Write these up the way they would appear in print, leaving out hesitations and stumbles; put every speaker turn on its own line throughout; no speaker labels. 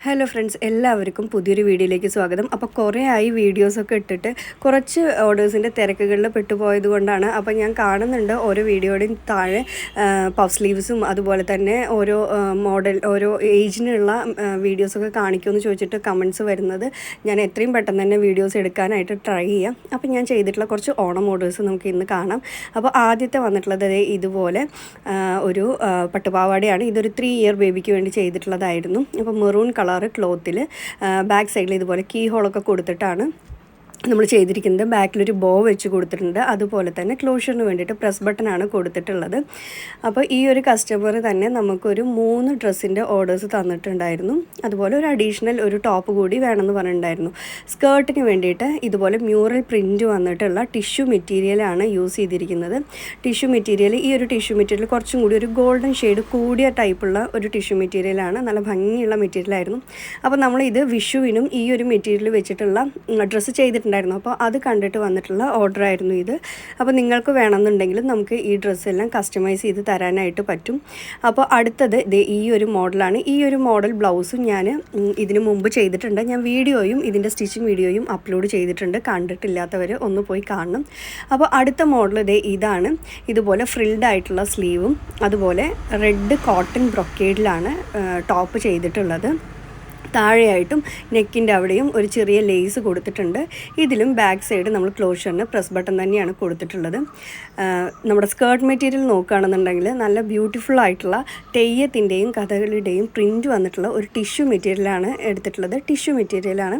Hello friends, എല്ലാവർക്കും പുതിയൊരു വീഡിയോയിലേക്ക് സ്വാഗതം. അപ്പോൾ കുറേ ആയി വീഡിയോസൊക്കെ ഇട്ടിട്ട് കുറച്ച് ഓർഡേഴ്സിൻ്റെ തിരക്കുകളിൽ പെട്ടുപോയത് കൊണ്ടാണ്. അപ്പോൾ ഞാൻ കാണുന്നുണ്ട് ഓരോ വീഡിയോയുടെയും താഴെ പഫ് സ്ലീവ്സും അതുപോലെ തന്നെ ഓരോ മോഡൽ ഓരോ ഏജിനുള്ള വീഡിയോസൊക്കെ കാണിക്കുമെന്ന് ചോദിച്ചിട്ട് കമൻറ്റ്സ് വരുന്നത്. ഞാൻ എത്രയും പെട്ടെന്ന് തന്നെ വീഡിയോസ് എടുക്കാനായിട്ട് ട്രൈ ചെയ്യാം. അപ്പോൾ ഞാൻ ചെയ്തിട്ടുള്ള കുറച്ച് ഓണം ഓർഡേഴ്സ് നമുക്ക് ഇന്ന് കാണാം. അപ്പോൾ ആദ്യത്തെ വന്നിട്ടുള്ളത് ഇതുപോലെ ഒരു പട്ടുപാവാടയാണ്. ഇതൊരു 3 ഇയർ ബേബിക്ക് വേണ്ടി ചെയ്തിട്ടുള്ളതായിരുന്നു. അപ്പോൾ മെറൂൺ കളറ് ക്ലോത്തിൽ ബാക്ക് സൈഡിൽ ഇതുപോലെ കീ ഹോളൊക്കെ കൊടുത്തിട്ടാണ് നമ്മൾ ചെയ്തിരിക്കുന്നത്. ബാക്കിലൊരു ബോ വെച്ച് കൊടുത്തിട്ടുണ്ട്. അതുപോലെ തന്നെ ക്ലോഷറിന് വേണ്ടിയിട്ട് പ്രസ് ബട്ടനാണ് കൊടുത്തിട്ടുള്ളത്. അപ്പോൾ ഈ ഒരു കസ്റ്റമർ തന്നെ നമുക്കൊരു 3 ഡ്രസ്സിൻ്റെ ഓർഡേഴ്സ് തന്നിട്ടുണ്ടായിരുന്നു. അതുപോലെ ഒരു അഡീഷണൽ ഒരു ടോപ്പ് കൂടി വേണമെന്ന് പറഞ്ഞിട്ടുണ്ടായിരുന്നു. സ്കേർട്ടിന് വേണ്ടിയിട്ട് ഇതുപോലെ മ്യൂറൽ പ്രിൻറ്റ് വന്നിട്ടുള്ള ടിഷ്യൂ മെറ്റീരിയലാണ് യൂസ് ചെയ്തിരിക്കുന്നത്. ടിഷ്യൂ മെറ്റീരിയൽ ഈ ഒരു ടിഷ്യൂ മെറ്റീരിയൽ കുറച്ചും കൂടി ഒരു ഗോൾഡൻ ഷെയ്ഡ് കൂടിയ ടൈപ്പുള്ള ഒരു ടിഷ്യൂ മെറ്റീരിയലാണ്. നല്ല ഭംഗിയുള്ള മെറ്റീരിയലായിരുന്നു. അപ്പോൾ നമ്മളിത് വിഷുവിനും ഈ ഒരു മെറ്റീരിയൽ വെച്ചിട്ടുള്ള ഡ്രസ്സ് ചെയ്തിട്ടുണ്ടായിരുന്നു. അപ്പോൾ അത് കണ്ടിട്ട് വന്നിട്ടുള്ള ഓർഡർ ആയിരുന്നു ഇത്. അപ്പോൾ നിങ്ങൾക്ക് വേണമെന്നുണ്ടെങ്കിൽ നമുക്ക് ഈ ഡ്രസ്സെല്ലാം കസ്റ്റമൈസ് ചെയ്ത് തരാനായിട്ട് പറ്റും. അപ്പോൾ അടുത്തത് ഈ ഒരു മോഡലാണ്. ഈ ഒരു മോഡൽ ബ്ലൗസും ഞാൻ ഇതിനു മുമ്പ് ചെയ്തിട്ടുണ്ട്. ഞാൻ വീഡിയോയും ഇതിൻ്റെ സ്റ്റിച്ചിങ് വീഡിയോയും അപ്ലോഡ് ചെയ്തിട്ടുണ്ട്. കണ്ടിട്ടില്ലാത്തവർ ഒന്ന് പോയി കാണണം. അപ്പോൾ അടുത്ത മോഡൽ ഇതാണ്. ഇതുപോലെ ഫ്രിൽഡ് ആയിട്ടുള്ള സ്ലീവും അതുപോലെ റെഡ് കോട്ടൺ ബ്രൊക്കേഡിലാണ് ടോപ്പ് ചെയ്തിട്ടുള്ളത്. താഴെയായിട്ടും നെക്കിൻ്റെ അവിടെയും ഒരു ചെറിയ ലേസ് കൊടുത്തിട്ടുണ്ട്. ഇതിലും ബാക്ക് സൈഡ് നമ്മൾ ക്ലോഷറിന് പ്രസ് ബട്ടൺ തന്നെയാണ് കൊടുത്തിട്ടുള്ളത്. നമ്മുടെ സ്കേർട്ട് മെറ്റീരിയൽ നോക്കുകയാണെന്നുണ്ടെങ്കിൽ നല്ല ബ്യൂട്ടിഫുൾ ആയിട്ടുള്ള തെയ്യത്തിൻ്റെയും കഥകളിയുടെയും പ്രിൻറ്റ് വന്നിട്ടുള്ള ഒരു ടിഷ്യൂ മെറ്റീരിയലാണ് എടുത്തിട്ടുള്ളത്. ടിഷ്യൂ മെറ്റീരിയലാണ്,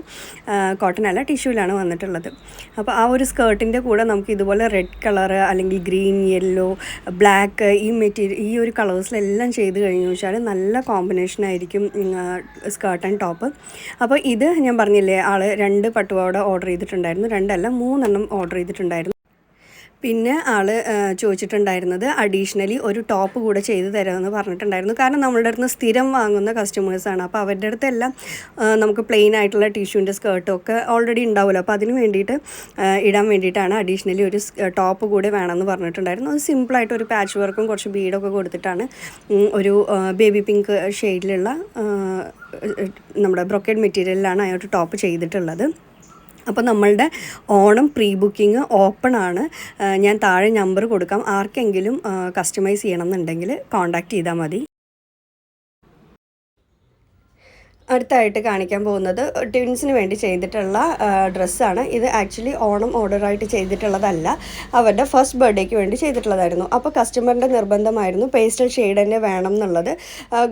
കോട്ടൺ അല്ല, ടിഷ്യൂലാണ് വന്നിട്ടുള്ളത്. അപ്പോൾ ആ ഒരു സ്കേർട്ടിൻ്റെ കൂടെ നമുക്ക് ഇതുപോലെ റെഡ് കളറ് അല്ലെങ്കിൽ ഗ്രീൻ, യെല്ലോ, ബ്ലാക്ക് ഈ ഒരു കളേഴ്സിലെല്ലാം ചെയ്ത് കഴിഞ്ഞു വെച്ചാൽ നല്ല കോമ്പിനേഷനായിരിക്കും സ്കേർട്ട് ആൻഡ് ടോപ്പ്. അപ്പോൾ ഇത് ഞാൻ പറഞ്ഞില്ലേ, ആൾ 2 പട്ടുപാവാട ഓർഡർ ചെയ്തിട്ടുണ്ടായിരുന്നു. 2 അല്ല 3 ഓർഡർ ചെയ്തിട്ടുണ്ടായിരുന്നു. പിന്നെ ആൾ ചോദിച്ചിട്ടുണ്ടായിരുന്നത് അഡീഷണലി ഒരു ടോപ്പ് കൂടെ ചെയ്ത് തരാമെന്ന് പറഞ്ഞിട്ടുണ്ടായിരുന്നു. കാരണം നമ്മളുടെ അടുത്ത് സ്ഥിരം വാങ്ങുന്ന കസ്റ്റമേഴ്സാണ്. അപ്പോൾ അവരുടെ അടുത്തെല്ലാം നമുക്ക് പ്ലെയിൻ ആയിട്ടുള്ള ടിഷ്യൂൻ്റെ സ്കേർട്ടൊക്കെ ഓൾറെഡി ഉണ്ടാവുമല്ലോ. അപ്പോൾ അതിന് വേണ്ടിയിട്ട് ഇടാൻ വേണ്ടിയിട്ടാണ് അഡീഷണലി ഒരു ടോപ്പ് കൂടെ വേണമെന്ന് പറഞ്ഞിട്ടുണ്ടായിരുന്നു. അത് സിമ്പിളായിട്ട് ഒരു പാച്ച് വർക്കും കുറച്ച് ബീഡൊക്കെ കൊടുത്തിട്ടാണ് ഒരു ബേബി പിങ്ക് ഷെയ്ഡിലുള്ള നമ്മുടെ ബ്രൊക്കേഡ് മെറ്റീരിയലിലാണ് ആ ഒരു ടോപ്പ് ചെയ്തിട്ടുള്ളത്. അപ്പോൾ നമ്മളുടെ ഓണം പ്രീ ബുക്കിംഗ് ഓപ്പൺ ആണ്. ഞാൻ താഴെ നമ്പർ കൊടുക്കാം. ആർക്കെങ്കിലും കസ്റ്റമൈസ് ചെയ്യണം എന്നുണ്ടെങ്കിൽ കോൺടാക്റ്റ് ചെയ്താൽ മതി. അടുത്തായിട്ട് കാണിക്കാൻ പോകുന്നത് ട്വിൻസിന് വേണ്ടി ചെയ്തിട്ടുള്ള ഡ്രസ്സാണ്. ഇത് ആക്ച്വലി ഓണം ഓർഡറായിട്ട് ചെയ്തിട്ടുള്ളതല്ല, അവരുടെ ഫസ്റ്റ് ബർത്ത്ഡേക്ക് വേണ്ടി ചെയ്തിട്ടുള്ളതായിരുന്നു. അപ്പോൾ കസ്റ്റമറിൻ്റെ നിർബന്ധമായിരുന്നു പേസ്റ്റൽ ഷെയ്ഡ് തന്നെ വേണം എന്നുള്ളത്.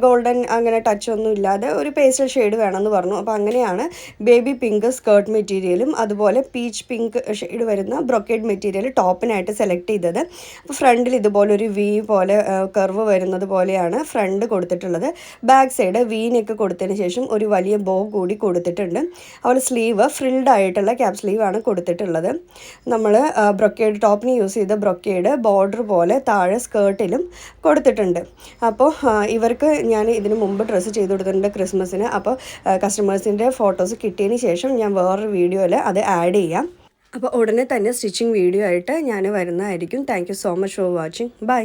ഗോൾഡൻ അങ്ങനെ ടച്ചൊന്നും ഇല്ലാതെ ഒരു പേസ്റ്റൽ ഷെയ്ഡ് വേണമെന്ന് പറഞ്ഞു. അപ്പോൾ അങ്ങനെയാണ് ബേബി പിങ്ക് സ്കേർട്ട് മെറ്റീരിയലും അതുപോലെ പീച്ച് പിങ്ക് ഷെയ്ഡ് വരുന്ന ബ്രൊക്കേഡ് മെറ്റീരിയൽ ടോപ്പിനായിട്ട് സെലക്ട് ചെയ്തത്. അപ്പോൾ ഫ്രണ്ടിൽ ഇതുപോലൊരു വി പോലെ കർവ് വരുന്നത് പോലെയാണ് ഫ്രണ്ട് കൊടുത്തിട്ടുള്ളത്. ബാക്ക് സൈഡ് വി നെക്ക് കൊടുത്തതിന് ശേഷം ഒരു വലിയ ബോ കൂടി കൊടുത്തിട്ടുണ്ട്. അതുപോലെ സ്ലീവ് ഫ്രിൽഡ് ആയിട്ടുള്ള ക്യാപ് സ്ലീവാണ് കൊടുത്തിട്ടുള്ളത്. നമ്മൾ ബ്രൊക്കേഡ് ടോപ്പിന് യൂസ് ചെയ്ത ബ്രൊക്കേഡ് ബോർഡർ പോലെ താഴെ സ്കേർട്ടിലും കൊടുത്തിട്ടുണ്ട്. അപ്പോൾ ഇവർക്ക് ഞാൻ ഇതിന് മുമ്പ് ഡ്രസ്സ് ചെയ്ത് കൊടുത്തിട്ടുണ്ട് ക്രിസ്മസിന്. അപ്പോൾ കസ്റ്റമേഴ്സിൻ്റെ ഫോട്ടോസ് കിട്ടിയതിന് ശേഷം ഞാൻ വേറൊരു വീഡിയോയിൽ അത് ആഡ് ചെയ്യാം. അപ്പോൾ ഉടനെ തന്നെ സ്റ്റിച്ചിങ് വീഡിയോ ആയിട്ട് ഞാൻ വരുന്നതായിരിക്കും. Thank you so much for watching. By.